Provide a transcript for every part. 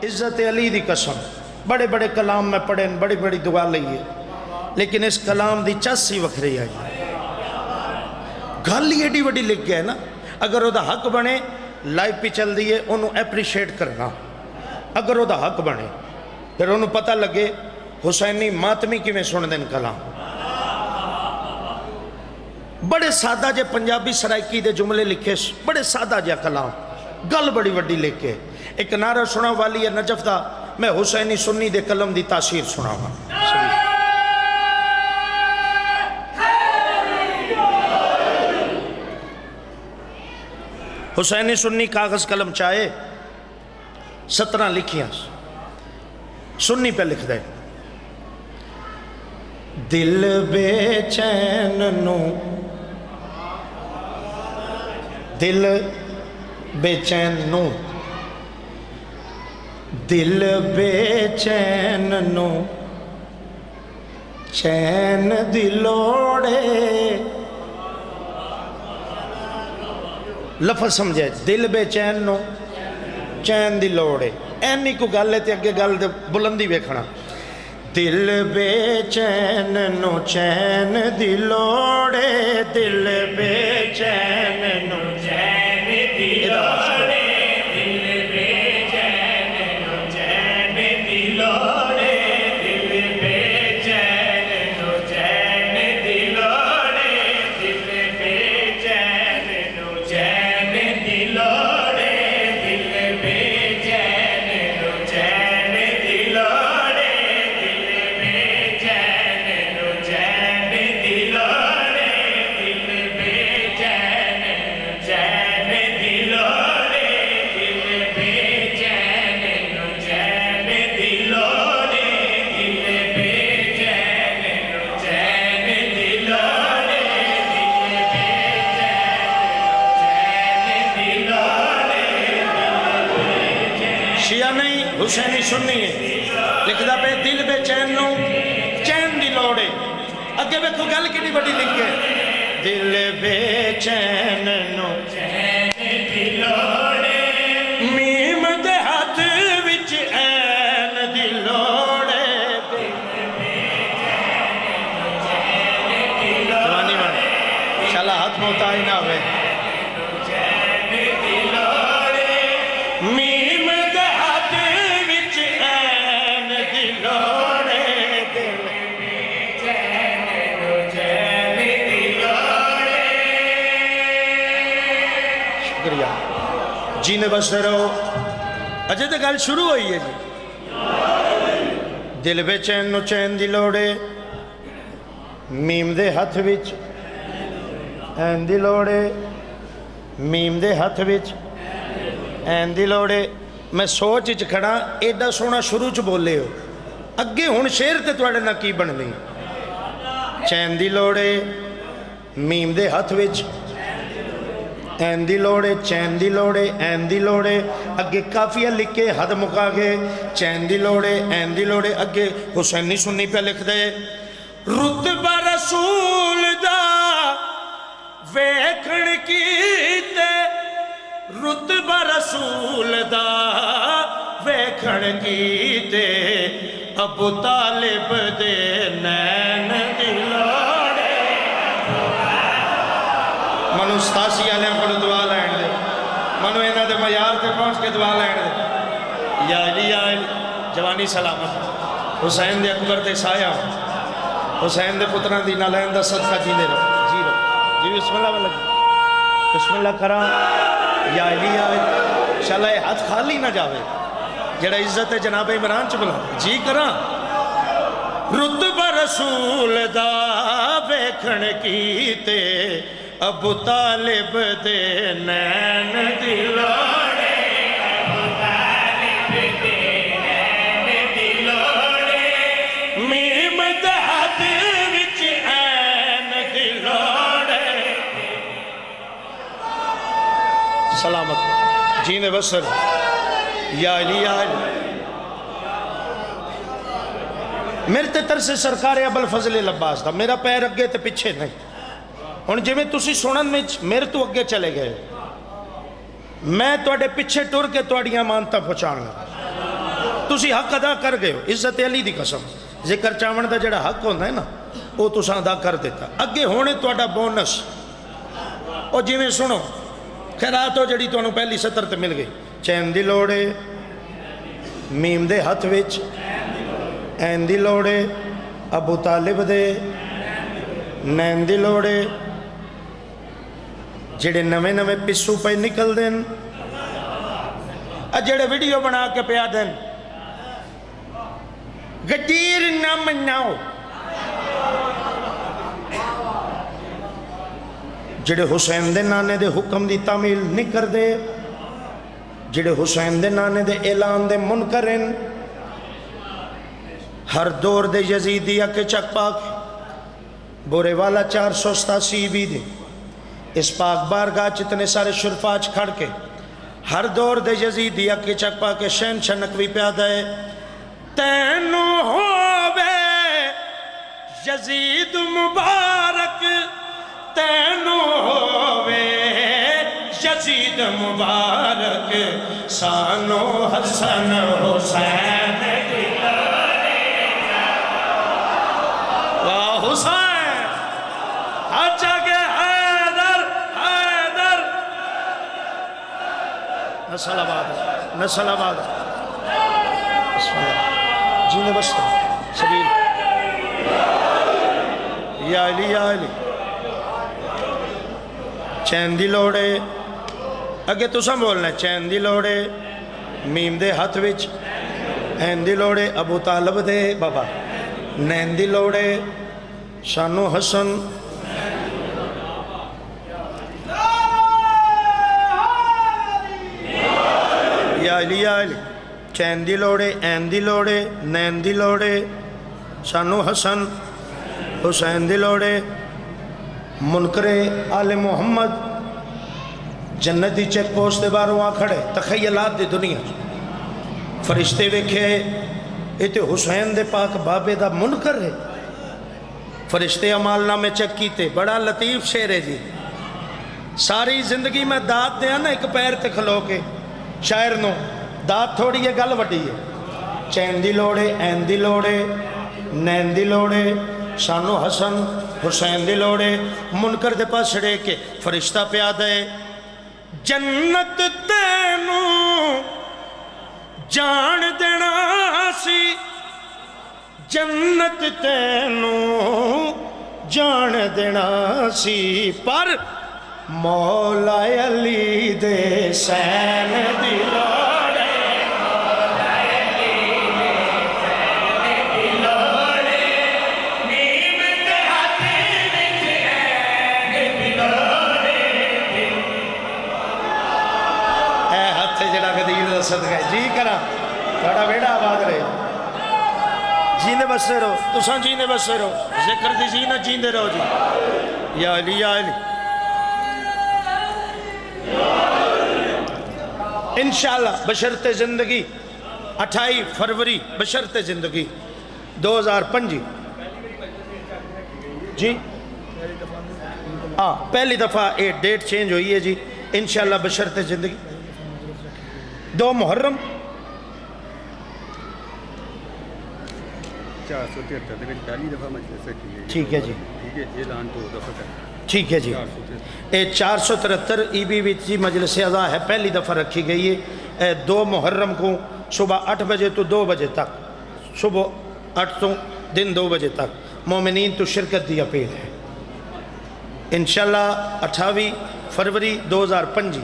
عزت علی دی قسم بڑے بڑے کلام میں پڑھے بڑی بڑی دعا لئیے لیکن اس کلام دی چس ہی وکھری آئی گل ہی ایڈی وڈی لکھ گیا ہے نا اگر وہ دا حق بنے لائف پہ چل دیئے انہوں اپریشیٹ کرنا اگر وہ دا حق بنے پھر انہوں پتہ لگے حسینی ماتمی کی میں سن دیں کلام بڑے سادہ جے پنجابی سرائکی دے جملے لکھے بڑے سادہ جے کلام گل بڑی وڈی لکھے ایک نعرہ سنا والی ہے نجف دا میں حسینی سنی دے کلم دی تاثیر سنا ہوا حسینی سنی کاغذ قلم چاہے 17 لکھیاں سنی پہ لکھ دے دل بے چین نو دل بے چین نو دل بے چین نو چین دلوڑے لفظ سمجھے دل بے چین نو چین دلوڑے اینی کو گل تے اگے گل دے بلندی ویکھنا دل بے چین نو چین دلوڑے دل بے چین نو چین دلوڑے دل بے چین نو چین دلوڑے دل بے چین نو چین دلوڑے دل بے چین نو چین دلوڑے دل بے چین نو چین دلوڑے شیعہ نہیں حسینی سنی ہے لکھدا پہ دل بے چین نو چین دی لوڑے اگے ویکھو گل کتنی بڑی لکھے دل بے چین نو چین دی لوڑے میم دے ہاتھ وچ این دی لوڑے دوانی مان انشاءاللہ ہاتھ موتا ہی نہ ہوئے میم دے ہاتھ وچ این دی لوڑے شکریہ جینے بستے رہو اجے تو گل شروع ہوئی ہے جی دل بے چین نو چین دی لوڑے میم دے ہاتھ وچ این دی لوڑے میم دے ہاتھ وچ این دی لوڑے میں سوچ اچ کھڑا ایڈا سونا شروع چ بولے ہو اگے ہون شیر تے توڑے نہ کی بن دی چین دی لوڑے میم دے ہاتھ وچ این دی لوڑے چین دی لوڑے این دی لوڑے اگے کافیہ لکھے حد مکا گے چین دی لوڑے این دی لوڑے اگے حسینی سنی پہ لکھ دے رتبہ رسول دا ویکھن کیتے رتبہ رسول دا ویکھن کیتے ابو طالب دے نین دی لوڑے منو ستاسی آلے کو دعا لین دے منو اینا دے معیار تے پہنچ کے دعا لین دے یا علی جوانی سلامت حسین دے اکبر تے سایہ حسین دے پتران دی نالین دا صدقہ جی دے رہو جی بسم اللہ واللہ بسم اللہ کرام یا علی انشاءاللہ یہ ہاتھ خالی نہ جاوے جڑا عزت جناب عمران چ بلا جی کراں رتبہ رسول دا ویکھن کیتے ابو طالب دے نین دی لوڑے ابو طالب دے نین دی لوڑے میم دے ہاتھ وچ این دی لوڑے سلامت جینے بسر یا علی میرے تے طرح سے سرکار ابو الفضل العباس تھا میرا پیر اگے تے پیچھے نہیں اور جی میں تسی سنن میں میرے تو اگے چلے گئے میں توڑے پیچھے ٹور کے توڑیاں مانتا پہنچانا تسی حق ادا کر گئے ہو، عزت علی دی قسم ذکر چاون دا جڑا حق ہوتا ہے نا وہ تساں ادا کر دیتا. اگے ہونے تہاڈا بونس او جویں سنو خیرات ہو جڑی تانوں پہلی سطر تے مل گئی. چین دی لوڑ ہے میم دے ہاتھ وچ، این دی لوڑ ہے ابو طالب دے، نین دی لوڑ ہے جڑے نویں نویں پسو پہ نکل دین، جڑے ویڈیو بنا کے پیا دین گدیر نہ مناؤ، جڑے حسین دے نانے دے حکم دی تعمیل نہیں کر دے، جڑے حسین دے نانے دے اعلان دے منکرن، ہر دور دے یزیدیہ کے چک پاک بورے والا 487 بھی دے اس پاک بارگاہ چتنے سارے شرفاج کھڑ کے ہر دور دے یزیدیہ کے چک پاک شہن شنکوی پیادہ ہے. تینو ہووے یزید مبارک، تینو ہووے یزید مبارک، سانو حسن حسین کی واہ حسین اچھا کہ حیدر حیدر نسل آباد نسل آباد. بسم اللہ جینے بستا سبیل یا علی یا علی. چین دی لوڑے اگے تساں بولنا ہے چین دی لوڑے میم دے ہاتھ وچ، این دی لوڑے ابو طالب دے بابا، نین دی لوڑے شانو حسن. یا علی یا علی. چین دی لوڑے، این دی لوڑے، نین دی لوڑے شانو حسن، حسین دی لوڑے منکر آل محمد جنتی چیک پوسٹ دے باروں آ کھڑے تخیلات دی دنیا فرشتے ویکھے ایتے حسین دے پاک بابے دا منکر ہے. فرشتے عمال نامے چیک کیتے، بڑا لطیف شعر ہے جی. ساری زندگی میں داد دیا نا ایک پیر تے کھلو کے شاعر نو داد تھوڑی ہے گل وڈی ہے. چین دی لوڑے، این دی لوڑے، نین دی لوڑے شانو حسن، حسین دی لوڑے منکر دے پاس چھڑے کے فرشتہ پیادہ ہے. جنت تینو جان دینا سی، جنت تینو جان دینا سی، پر مولا علی دے سین دی لوڑے، مولا علی دے سین دی لوڑے، نیم دے ہاتھ وچ این دی لوڑے. اے ہاتھ جڑا غدیر دا صدقہ ہے جی کرا تھوڑا بیڑا آباد رہے. جینے بسے رہو تساں جینے بسے رہو ذکر دی جینا جیندے رہو جی. یا علی یا علی. انشاءاللہ بشرط زندگی 28 فروری بشرط زندگی 2005 جی پہلی دفعہ یہ ڈیٹ چینج ہوئی ہے جی. انشاءاللہ بشرط زندگی 2 محرم 473 ٹھیک ہے جی. ٹھیک ہے جی. 473 ای بی وچ جی مجلس اعضاء ہے پہلی دفعہ رکھی گئی ہے 2 محرم کو صبح 8 بجے تو 2 بجے تک، صبح 8 تو دن 2 بجے تک مومنین تو شرکت دی اپیل ہے. انشاءاللہ 28 فروری 2005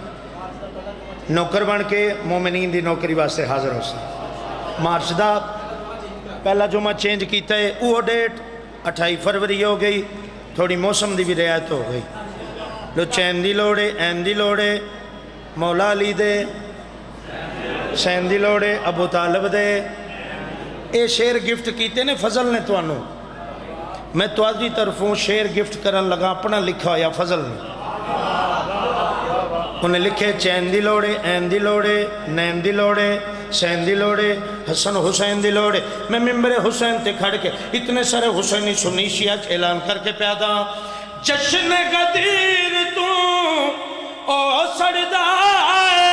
نوکر بن کے مومنین دی نوکری واسطے حاضر ہو سا. مارچ دا پہلا جمعہ چینج کیتا ہے وہ ڈیٹ 28 فروری ہو گئی، تھوڑی موسم دی بھی رعایت ہو گئی. لو چین دی لوڑے، این دی لوڑے مولا علی دے، سین دی لوڑے ابو طالب دے. اے شیر گفٹ کیتے نے فضل نے توانو، میں توازی طرفوں شیر گفٹ کرن لگا اپنا لکھا یا فضل نے. انہیں لکھے چین دی لوڑے، این دی لوڑے، نین دی لوڑے، سین دی لوڑے، حسن حسین دی لوڑے. میں ممبر حسین تے کھڑ کے اتنے سارے حسینی سنی شیعہ اعلان کر کے پیادا جشن غدیر تو او سڑدا ہے،